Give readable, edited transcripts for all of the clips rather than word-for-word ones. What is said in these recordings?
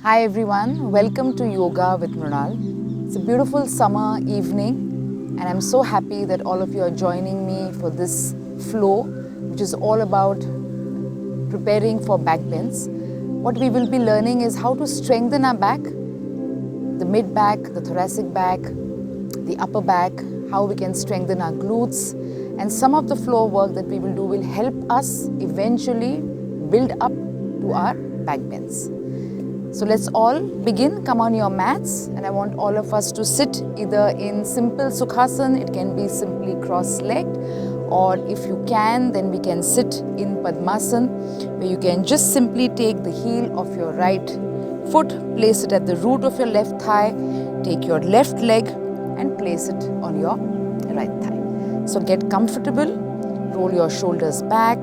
Hi everyone, welcome to Yoga with Mrunal. It's a beautiful summer evening and I'm so happy that all of you are joining me for this flow, which is all about preparing for back bends. What we will be learning is how to strengthen our back, the mid back, the thoracic back, the upper back, how we can strengthen our glutes, and some of the floor work that we will do will help us eventually build up to our back bends. So let's all begin. Come on your mats, and I want all of us to sit either in simple Sukhasana, it can be simply cross-legged, or if you can, then we can sit in Padmasana, where you can just simply take the heel of your right foot, place it at the root of your left thigh, take your left leg and place it on your right thigh. So get comfortable, roll your shoulders back.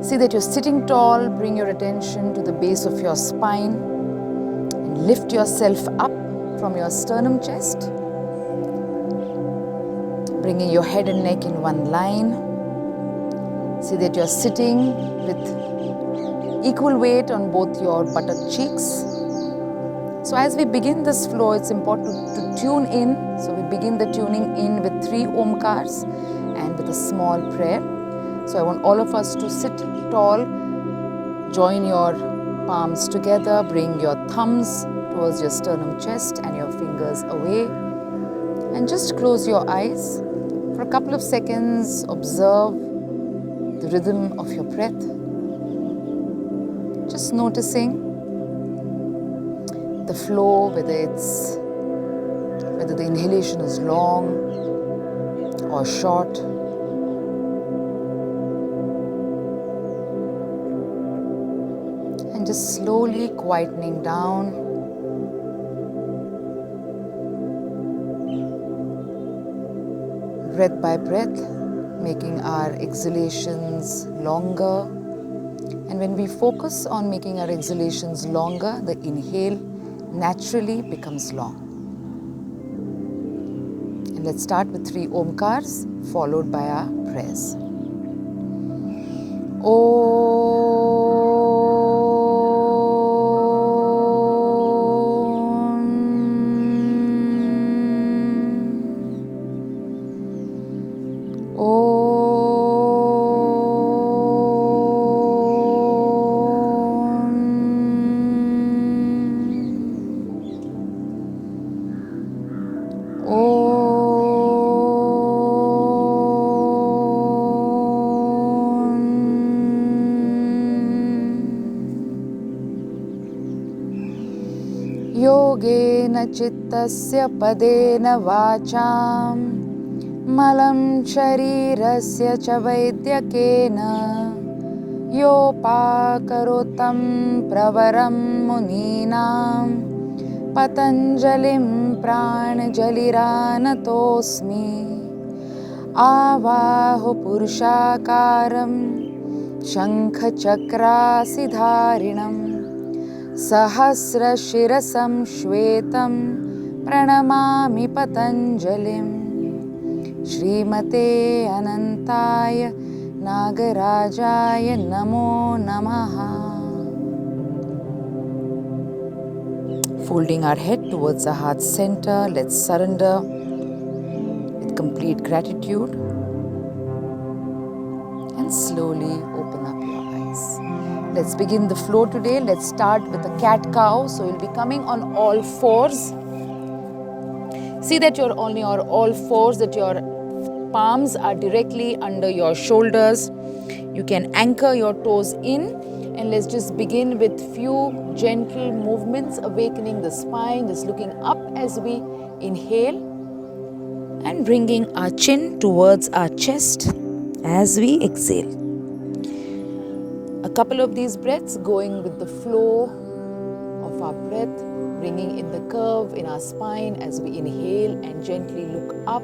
See that you're sitting tall, bring your attention to the base of your spine and lift yourself up from your sternum chest, bringing your head and neck in one line. See that you're sitting with equal weight on both your buttock cheeks. So as we begin this flow, it's important to tune in. So we begin the tuning in with 3 Omkars and with a small prayer. So I want all of us to sit tall, join your palms together, bring your thumbs towards your sternum chest and your fingers away, and just close your eyes. For a couple of seconds, observe the rhythm of your breath, just noticing the flow, whether the inhalation is long or short. And just slowly quietening down. Breath by breath, making our exhalations longer. And when we focus on making our exhalations longer, the inhale naturally becomes long. And let's start with 3 Omkars followed by our prayers. योगेन चित्तस्य पदेन वाचां मलं शरीरस्य च वैद्यकेन योपाकरोतं प्रवरं मुनीनां पतञ्जलिं प्राणजलिरानतोऽस्मि आवाहुपुरुषाकारं शङ्खचक्रासिधारिणम् सहस्रशिरसं श्वेतं प्रणमामि पतञ्जलिं श्रीमते अनन्ताय नागराजाय नमो नमः. Folding our head towards the heart center, let's surrender with complete gratitude and slowly open up your eyes. Let's begin the flow today. Let's start with a cat-cow. So you'll be coming on all fours. See that you're on your all fours, that your palms are directly under your shoulders. You can anchor your toes in, and let's just begin with few gentle movements, awakening the spine, just looking up as we inhale and bringing our chin towards our chest as we exhale. A couple of these breaths going with the flow of our breath, bringing in the curve in our spine as we inhale and gently look up,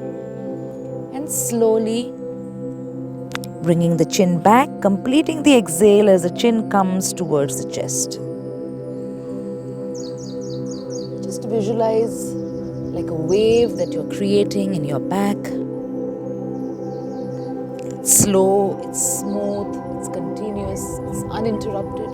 and slowly bringing the chin back, completing the exhale as the chin comes towards the chest. Just visualize like a wave that you're creating in your back. It's slow, it's smooth, it's continuous, it's uninterrupted.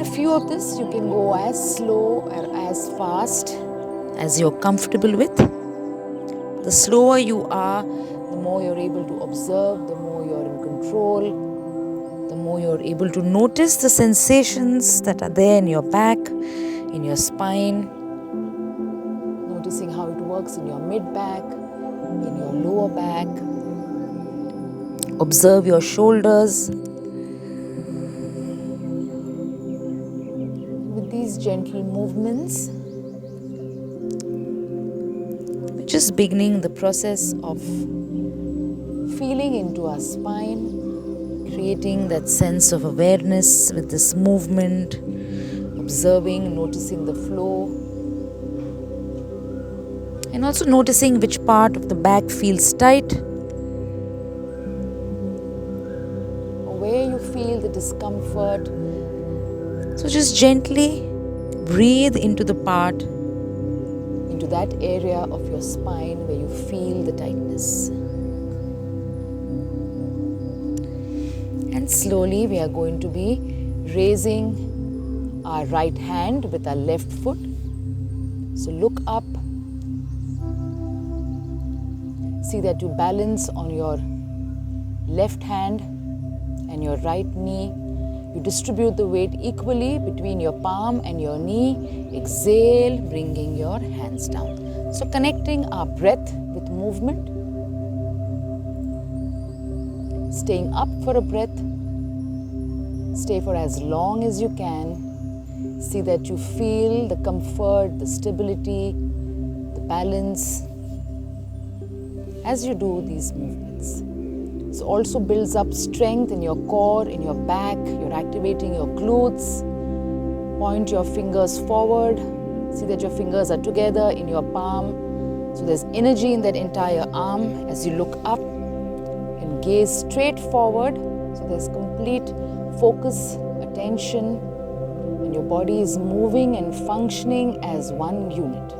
A few of this you can go as slow or as fast as you're comfortable with. The slower you are, the more you're able to observe, the more you're in control, the more you're able to notice the sensations that are there in your back, in your spine, noticing how it works in your mid-back, in your lower back. Observe your shoulders. With these gentle movements, we're just beginning the process of feeling into our spine, creating that sense of awareness with this movement, observing, noticing the flow, and also noticing which part of the back feels tight, or where you feel the discomfort. So just gently breathe into the part, into that area of your spine where you feel the tightness. And slowly we are going to be raising our right hand with our left foot. So look up. See that you balance on your left hand and your right knee. You distribute the weight equally between your palm and your knee. Exhale, bringing your hands down. So connecting our breath with movement. Staying up for a breath. Stay for as long as you can. See that you feel the comfort, the stability, the balance as you do these movements. This also builds up strength in your core, in your back. You're activating your glutes. Point your fingers forward. See that your fingers are together in your palm. So there's energy in that entire arm as you look up and gaze straight forward. So there's complete focus, attention, and your body is moving and functioning as one unit.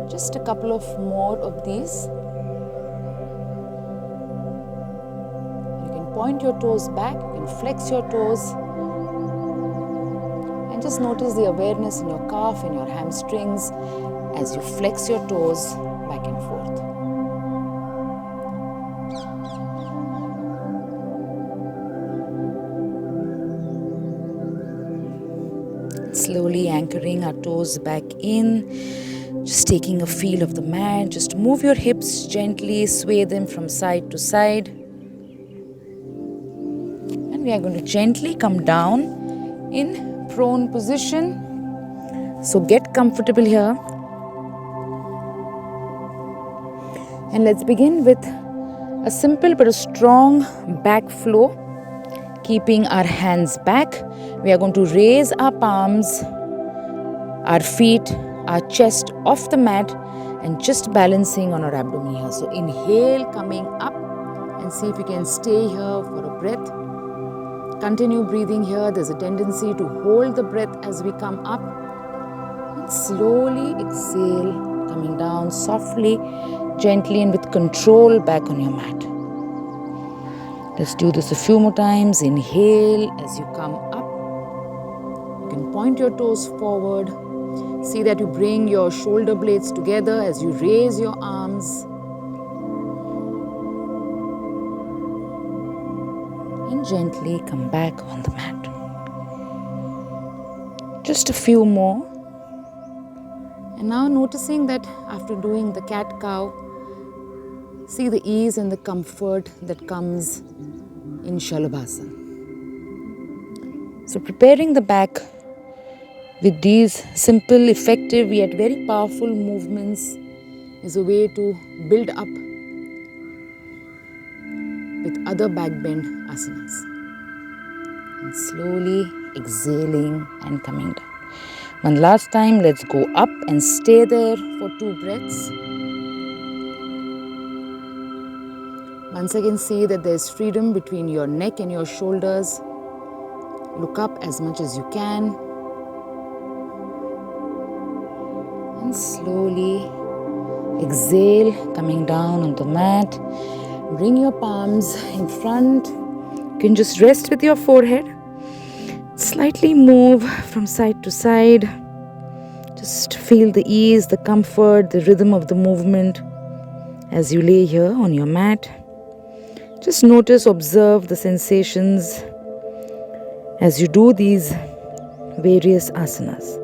Just a couple of more of these. Point your toes back, you can flex your toes, and just notice the awareness in your calf and your hamstrings as you flex your toes back and forth. Slowly anchoring our toes back in, just taking a feel of the mat. Just move your hips gently, sway them from side to side. We are going to gently come down in prone position. So get comfortable here. And let's begin with a simple but a strong back flow. Keeping our hands back, we are going to raise our palms, our feet, our chest off the mat, and just balancing on our abdomen here. So inhale, coming up, and see if you can stay here for a breath. Continue breathing here. There's a tendency to hold the breath as we come up. And slowly exhale, coming down softly, gently and with control back on your mat. Let's do this a few more times. Inhale as you come up. You can point your toes forward. See that you bring your shoulder blades together as you raise your arms. And gently come back on the mat. Just a few more. And now noticing that after doing the cat-cow, see the ease and the comfort that comes in Shalabhasana. So preparing the back with these simple, effective, yet very powerful movements is a way to build up with other back bend asanas. And slowly exhaling and coming down. One last time, let's go up and stay there for 2 breaths. Once again, see that there is freedom between your neck and your shoulders. Look up as much as you can. And slowly exhale, coming down on the mat. Bring your palms in front. You can just rest with your forehead. Slightly move from side to side. Just feel the ease, the comfort, the rhythm of the movement as you lay here on your mat. Just notice, observe the sensations as you do these various asanas.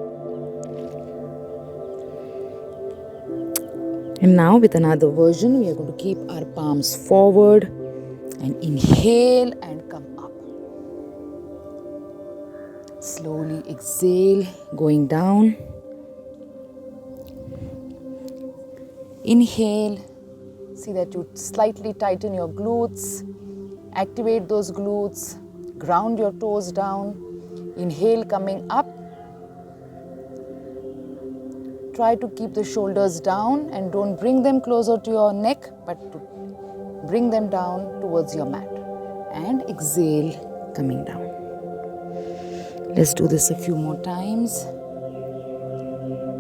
And now with another version, we are going to keep our palms forward and inhale and come up. Slowly exhale, going down. Inhale, see that you slightly tighten your glutes, activate those glutes, ground your toes down. Inhale, coming up. Try to keep the shoulders down and don't bring them closer to your neck, but to bring them down towards your mat. And exhale, coming down. Let's do this a few more times.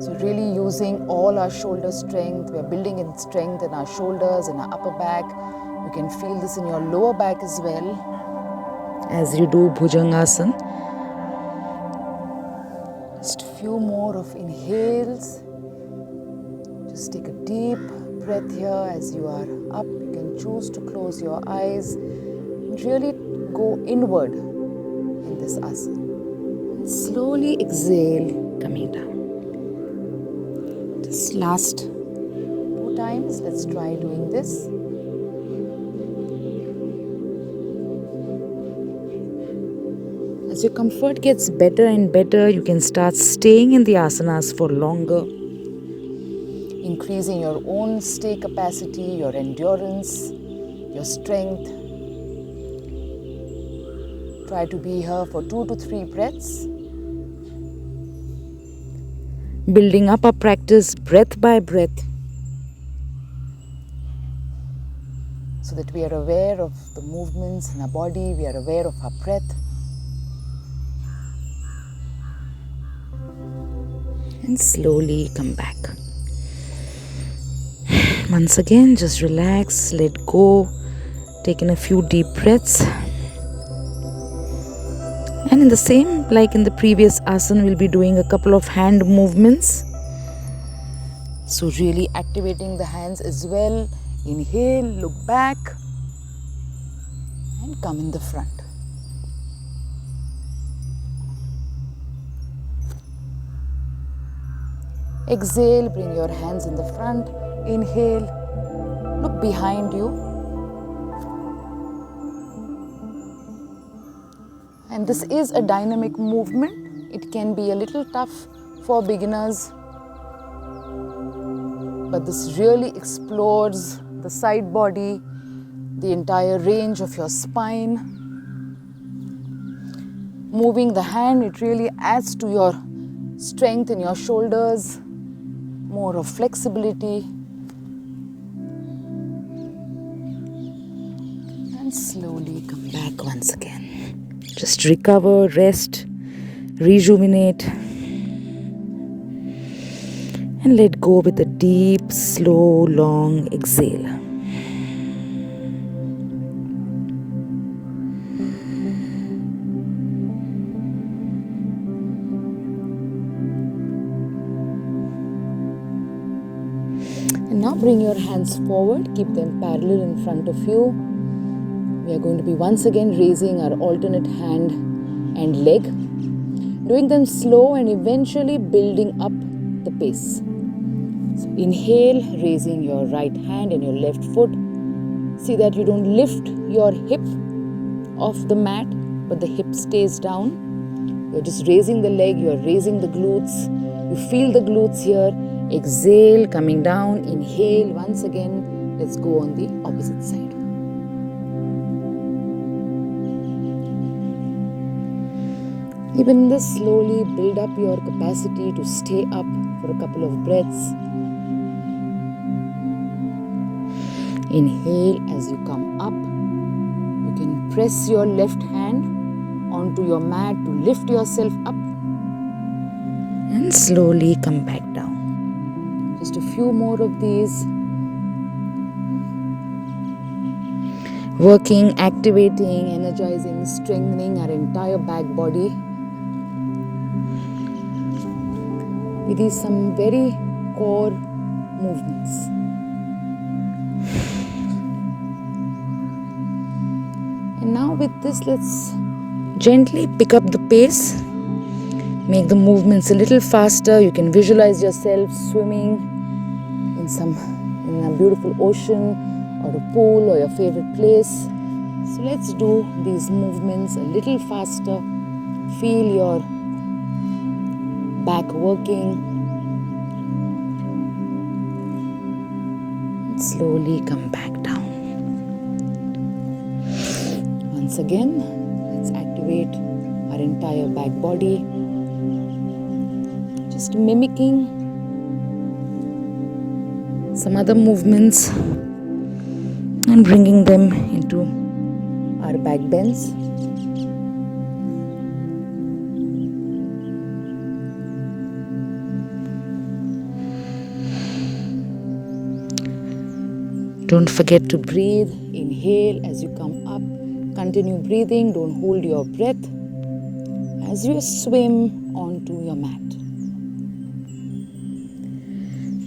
So really using all our shoulder strength. We are building in strength in our shoulders, in our upper back. You can feel this in your lower back as well as you do Bhujangasana. Just a few more of inhales. Just take a deep breath here as you are up. You can choose to close your eyes and really go inward in this asana. And slowly exhale, coming down. Just last 2 times. Let's try doing this. As your comfort gets better and better, you can start staying in the asanas for longer, increasing your own stay capacity, your endurance, your strength. Try to be here for 2 to 3 breaths. Building up our practice breath by breath so that we are aware of the movements in our body, we are aware of our breath. And slowly come back. Once again, just relax, let go, take in a few deep breaths. And in the same, like in the previous asana, we'll be doing a couple of hand movements. So really activating the hands as well. Inhale, look back and come in the front. Exhale, bring your hands in the front. Inhale, look behind you. And this is a dynamic movement. It can be a little tough for beginners, but this really explores the side body, the entire range of your spine. Moving the hand, it really adds to your strength in your shoulders, more of flexibility. And slowly come back once again. Just recover, rest, rejuvenate, and let go with a deep, slow, long exhale. And now bring your hands forward, keep them parallel in front of you. We are going to be once again raising our alternate hand and leg, doing them slow and eventually building up the pace. So inhale, raising your right hand and your left foot. See that you don't lift your hip off the mat, but the hip stays down. You're just raising the leg, you're raising the glutes. You feel the glutes here. Exhale, coming down. Inhale, once again. Let's go on the opposite side. Even in this, slowly build up your capacity to stay up for a couple of breaths. Inhale as you come up. You can press your left hand onto your mat to lift yourself up. And slowly come back down. Just a few more of these. working, activating, energizing, strengthening our entire back body with these some very core movements. And now with this, let's gently pick up the pace. Make the movements a little faster. You can visualize yourself swimming in a beautiful ocean or a pool or your favorite place. So let's do these movements a little faster. Feel your back working. And slowly come back down. Once again, let's activate our entire back body. Just mimicking some other movements and bringing them into our back bends. Don't forget to breathe. Inhale as you come up. Continue breathing. Don't hold your breath as you swim onto your mat.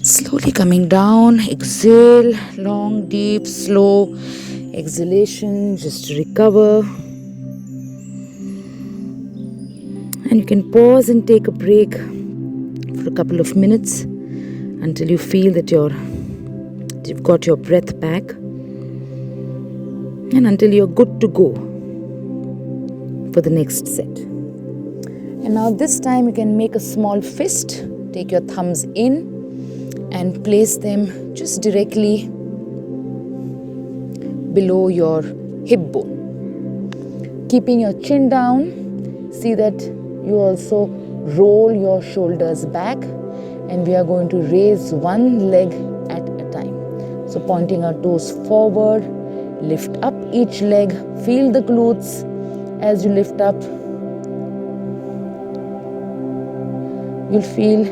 Slowly coming down. Exhale. Long, deep, slow exhalation. Just to recover. And you can pause and take a break for a couple of minutes until you feel that you've got your breath back, and until you're good to go for the next set. And now this time you can make a small fist. Take your thumbs in and place them just directly below your hip bone. Keeping your chin down, see that you also roll your shoulders back, and we are going to raise one leg at a time. So pointing our toes forward, lift up each leg, feel the glutes as you lift up. You'll feel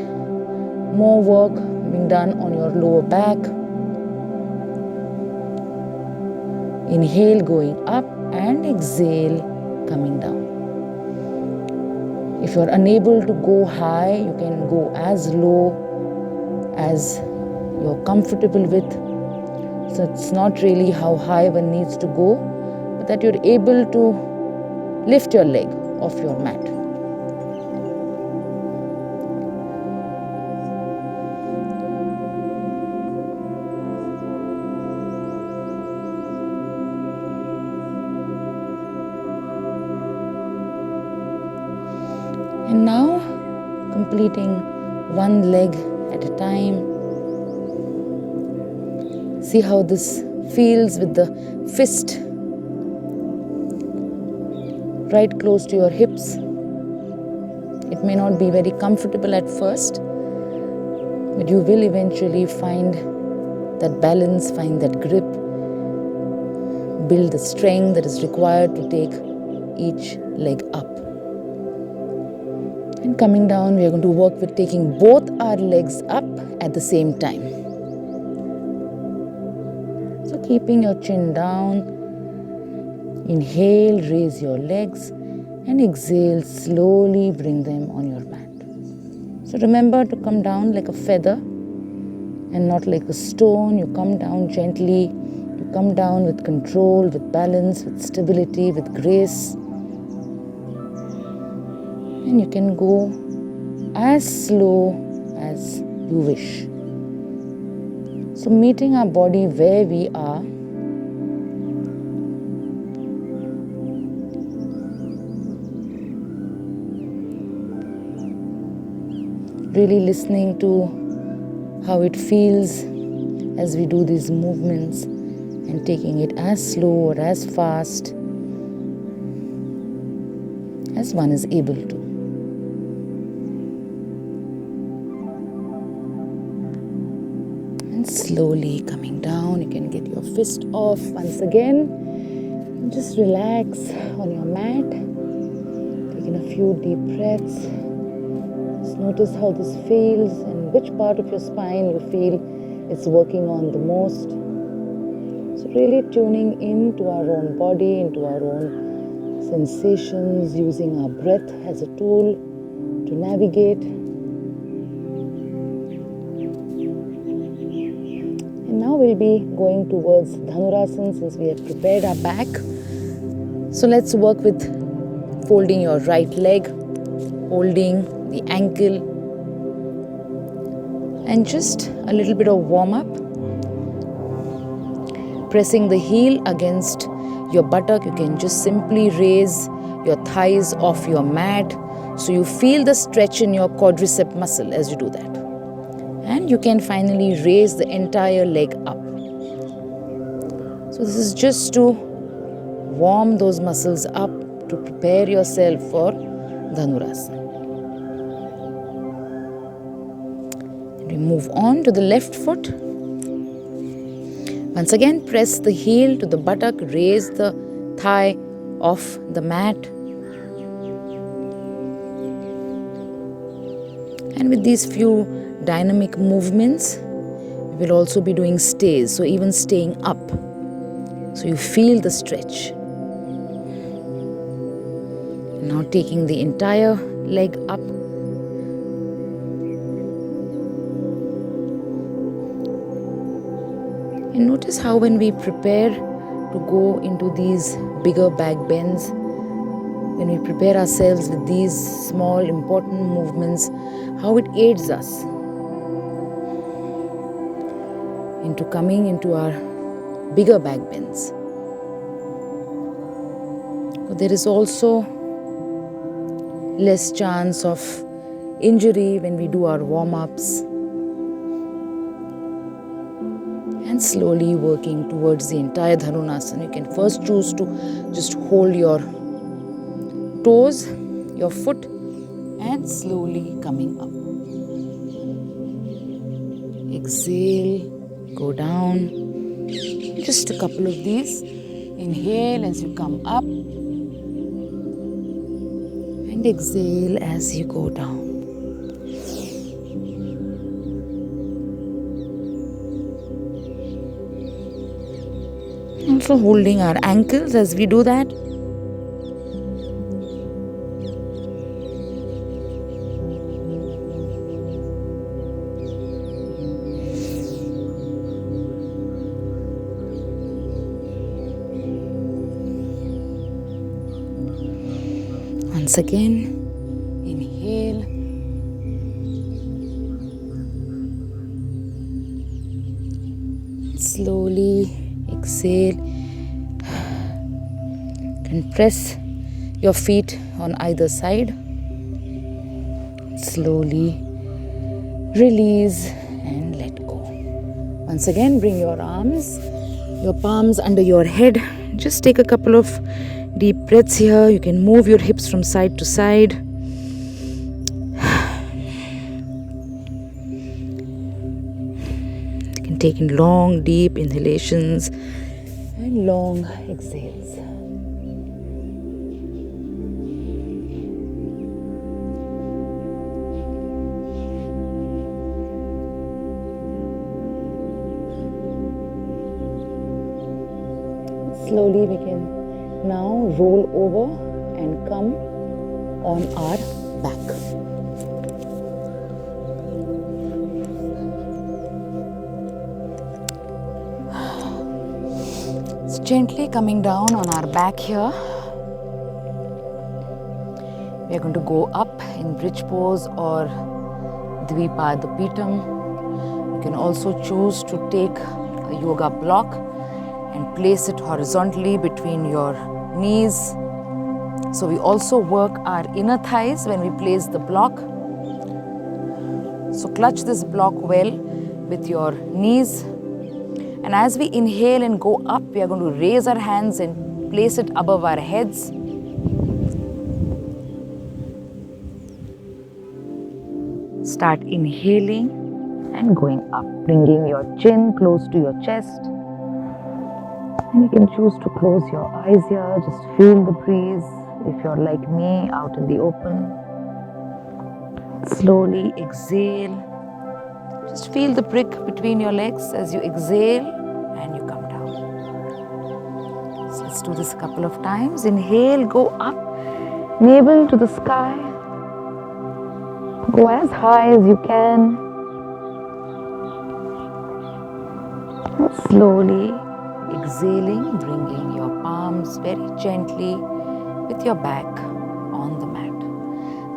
more work being done on your lower back. Inhale going up and exhale coming down. If you're unable to go high, you can go as low as you're comfortable with. So it's not really how high one needs to go, but that you're able to lift your leg off your mat. And now, completing one leg at a time. See how this feels with the fist right close to your hips. It may not be very comfortable at first, but you will eventually find that balance, find that grip, build the strength that is required to take each leg up. And coming down, we are going to work with taking both our legs up at the same time. So keeping your chin down, inhale, raise your legs, and exhale, slowly bring them on your mat. So remember to come down like a feather and not like a stone. You come down gently, you come down with control, with balance, with stability, with grace. And you can go as slow as you wish. So meeting our body where we are, really listening to how it feels as we do these movements and taking it as slow or as fast as one is able to. And slowly coming down, you can get your fist off once again. And just relax on your mat, taking a few deep breaths. Just notice how this feels and which part of your spine you feel it's working on the most. So really tuning into our own body, into our own sensations, using our breath as a tool to navigate. And now we'll be going towards Dhanurasana since we have prepared our back. So let's work with folding your right leg, holding the ankle, and just a little bit of warm up. Pressing the heel against your buttock, you can just simply raise your thighs off your mat so you feel the stretch in your quadricep muscle as you do that. And you can finally raise the entire leg up. So this is just to warm those muscles up to prepare yourself for Dhanurasana. And we move on to the left foot. Once again, press the heel to the buttock, raise the thigh off the mat. And with these few dynamic movements, we will also be doing stays, so even staying up. So you feel the stretch. Now taking the entire leg up. And notice how when we prepare to go into these bigger back bends, when we prepare ourselves with these small important movements, how it aids us into coming into our bigger back bends. But there is also less chance of injury when we do our warm-ups. And slowly working towards the entire Dhanurasana. You can first choose to just hold your toes, your foot, and slowly coming up. Exhale, go down. Just a couple of these. Inhale as you come up. And exhale as you go down. Also holding our ankles as we do that. Once again, inhale. Slowly exhale. And press your feet on either side. Slowly release and let go. Once again, bring your arms, your palms under your head. Just take a couple of deep breaths here. You can move your hips from side to side. You can take in long, deep inhalations and long exhales. Slowly we can now roll over and come on our back. So gently coming down on our back here. We are going to go up in bridge pose or Dvipadapitam. You can also choose to take a yoga block and place it horizontally between your knees. So we also work our inner thighs when we place the block. So clutch this block well with your knees. And as we inhale and go up, we are going to raise our hands and place it above our heads. Start inhaling and going up, bringing your chin close to your chest. And you can choose to close your eyes here, just feel the breeze. If you're like me, out in the open. Slowly exhale. Just feel the brick between your legs as you exhale and you come down. do this a couple of times. Inhale, go up, navel to the sky. Go as high as you can. And slowly exhaling, bringing your palms very gently with your back on the mat.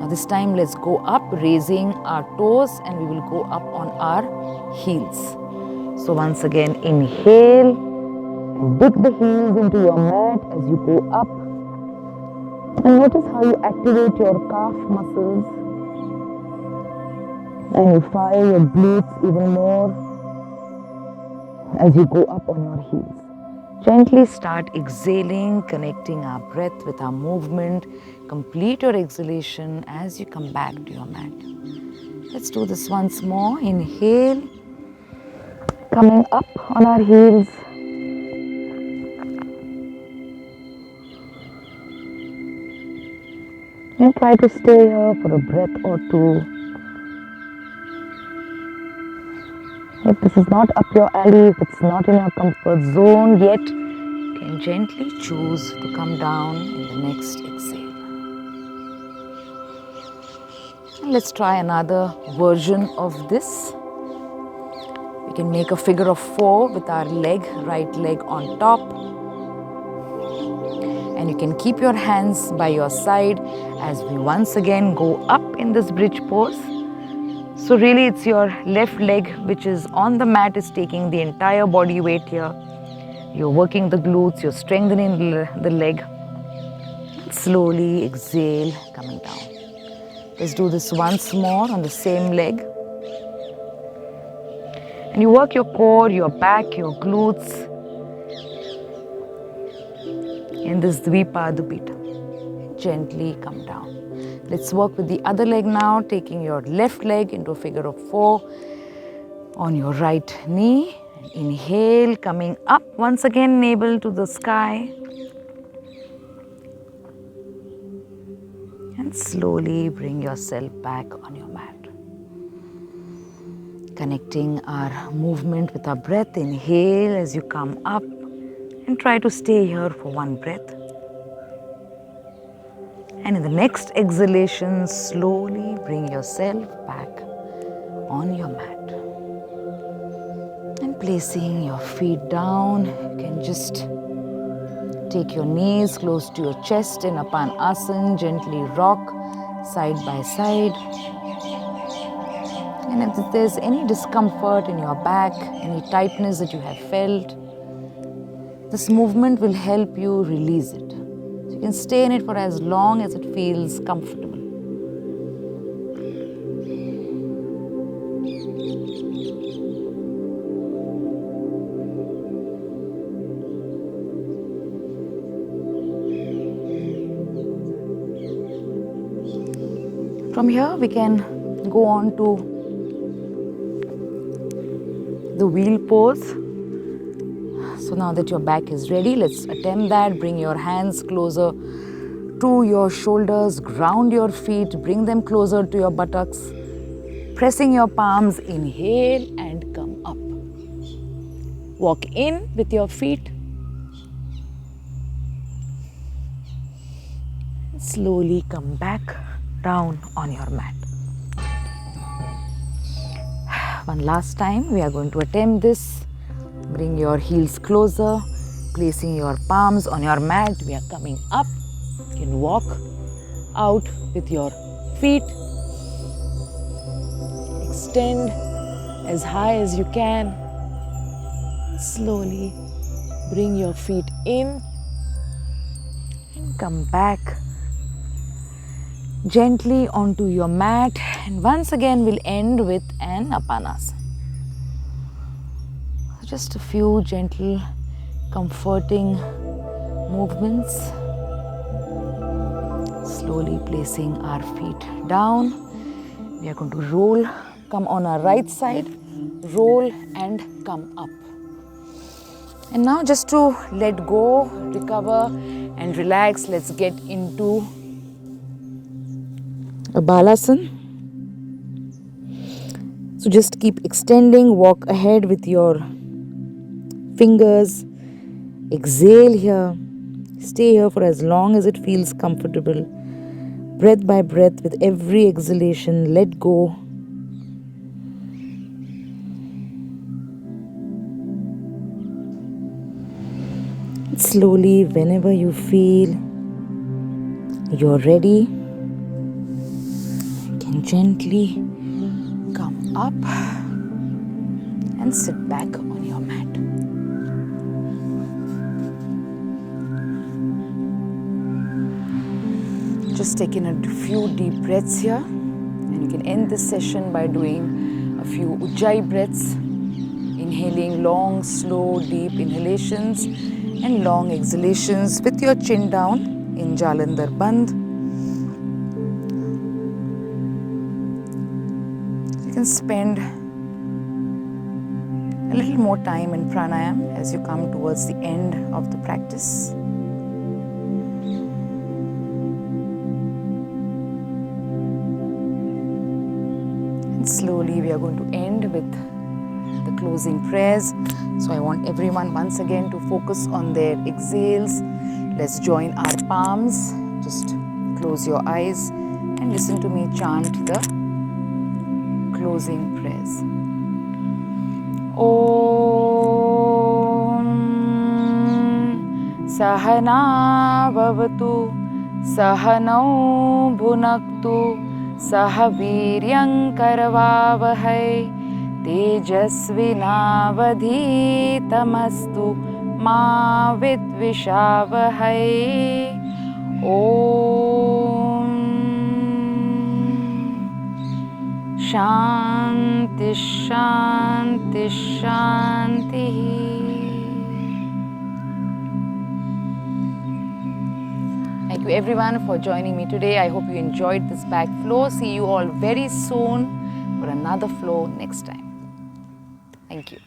Now this time let's go up, raising our toes, and we will go up on our heels. So once again, inhale and dig the heels into your mat as you go up. And notice how you activate your calf muscles and you fire your glutes even more as you go up on your heels. Gently start exhaling, connecting our breath with our movement. Complete your exhalation as you come back to your mat. Let's do this once more. Inhale, coming up on our heels. And try to stay here for a breath or two. If this is not up your alley, if it's not in your comfort zone yet, you can gently choose to come down in the next exhale. And let's try another version of this. We can make a figure of 4 with our right leg on top. And you can keep your hands by your side as we once again go up in this bridge pose. So really it's your left leg which is on the mat, is taking the entire body weight here. You're working the glutes, you're strengthening the leg. Slowly exhale, coming down. Let's do this once more on the same leg. And you work your core, your back, your glutes in this Dvipadupita. Gently come down. Let's work with the other leg now, taking your left leg into a figure of 4 on your right knee. Inhale, coming up, once again navel to the sky. And slowly bring yourself back on your mat. Connecting our movement with our breath. Inhale as you come up and try to stay here for one breath. And in the next exhalation, slowly bring yourself back on your mat. And placing your feet down, you can just take your knees close to your chest in Apanasana, gently rock side by side. And if there's any discomfort in your back, any tightness that you have felt, this movement will help you release it. So you can stay in it for as long as it feels comfortable. From here we can go on to the wheel pose. So now that your back is ready, let's attempt that. Bring your hands closer to your shoulders, ground your feet, bring them closer to your buttocks. Pressing your palms, inhale and come up. Walk in with your feet. Slowly come back down on your mat. One last time, we are going to attempt this. Bring your heels closer, placing your palms on your mat. We are coming up. You can walk out with your feet. Extend as high as you can. Slowly bring your feet in and come back gently onto your mat, and once again we'll end with an Apanasana. Just a few gentle, comforting movements. Slowly placing our feet down. We are going to roll, come on our right side, roll and come up. And now just to let go, recover and relax, let's get into a balasana. So just keep extending, walk ahead with your fingers. Exhale here Stay here for as long as it feels comfortable. Breath by breath, with every exhalation, let go. Slowly, whenever you feel you're ready, you can gently come up and sit back on your mat. Just take in a few deep breaths here, and you can end this session by doing a few Ujjayi breaths, inhaling long, slow, deep inhalations and long exhalations with your chin down in Jalandhar Bandh. You can spend a little more time in pranayam as you come towards the end of the practice. And slowly we are going to end with the closing prayers. So I want everyone once again to focus on their exhales. Let's join our palms. Just close your eyes and listen to me chant the closing prayers. Om Sahana Bhavatu Sahanau Bhunaktu Sahaviryam Karavavahai Tejasvinavadhitamastu Ma Vidvishavahai. Om Shanti Shanti Shanti. Thank you everyone for joining me today. I hope you enjoyed this back flow. See you all very soon for another flow next time. Thank you.